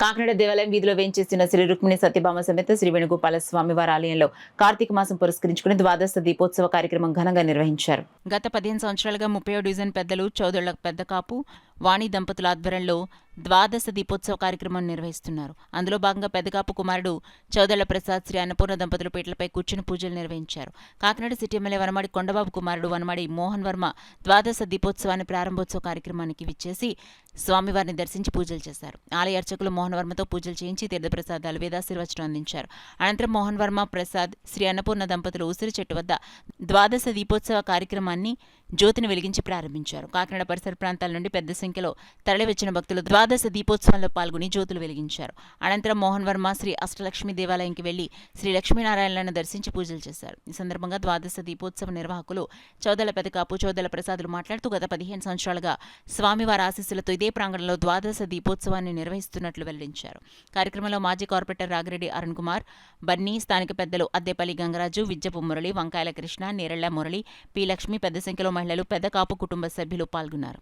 కాకినాడ దేవాలయం వీధిలో వేంచేస్తున్న శ్రీ రుక్మిణి సత్యభామ సమేత శ్రీ వేణుగోపాల స్వామి వారి ఆలయంలో కార్తీక మాసం పురస్కరించుకుని ద్వాదశ దీపోత్సవ కార్యక్రమం ఘనంగా నిర్వహించారు. గత 15 సంవత్సరాలుగా 30వ డివిజన్ పెద్దలు చౌదళ్ల పెద్దకాపు వాణి దంపతుల ఆధ్వర్యంలో ద్వాదశ దీపోత్సవ కార్యక్రమం నిర్వహిస్తున్నారు. అందులో భాగంగా పెద్దకాపు కుమారుడు చౌదళ్ల ప్రసాద్ శ్రీ అన్నపూర్ణ దంపతుల పీటలపై కూర్చుని పూజలు నిర్వహించారు. కాకినాడ సిటీ ఎమ్మెల్యే వనమాడి కొండబాబు కుమారుడు వనమాడి మోహన్ వర్మ ద్వాదశ దీపోత్సవాన్ని ప్రారంభోత్సవ కార్యక్రమానికి విచ్చేసి స్వామివారిని దర్శించి పూజలు చేశారు. ఆలయ అర్చకులు మోహన్ వర్మతో పూజలు చేయించి తీర్థప్రసాదాలు వేదాశీర్వచనం అందించారు. అనంతరం మోహన్ వర్మ ప్రసాద్ శ్రీ అన్నపూర్ణ దంపతులు ఉసిరి చెట్టు వద్ద ద్వాదశ దీపోత్సవ కార్యక్రమాన్ని జ్యోతిని వెలిగించి ప్రారంభించారు. కాకినాడ పరిసర ప్రాంతాల నుండి పెద్ద సంఖ్యలో తరలివచ్చిన భక్తులు ద్వాదశ దీపోత్సవంలో పాల్గొని జ్యోతులు వెలిగించారు. అనంతరం మోహన్ వర్మ శ్రీ అష్టలక్ష్మి దేవాలయంకి వెళ్లి శ్రీ లక్ష్మీనారాయణలను దర్శించి పూజలు చేశారు. ఈ సందర్భంగా ద్వాదశ దీపోత్సవ నిర్వాహకులు చౌదల పెదకాపు చౌదల ప్రసాదులు మాట్లాడుతూ గత 15 సంవత్సరాలుగా స్వామివారి ఆశీస్సులతో ఇదే ప్రాంగణంలో ద్వాదశ దీపోత్సవాన్ని నిర్వహిస్తున్నట్లు వెల్లడించారు. కార్యక్రమంలో మాజీ కార్పొరేటర్ రాగిరెడ్డి అరుణ్ కుమార్, బన్నీ, స్థానిక పెద్దలు అద్దేపల్లి గంగరాజు, విజ్జపు మురళి, వంకాయల కృష్ణ, నేరెళ్ల మురళి, పి లక్ష్మి, పెద్ద సంఖ్యలో మహిళలు, పెద్దకాపు కుటుంబ సభ్యులు పాల్గొన్నారు.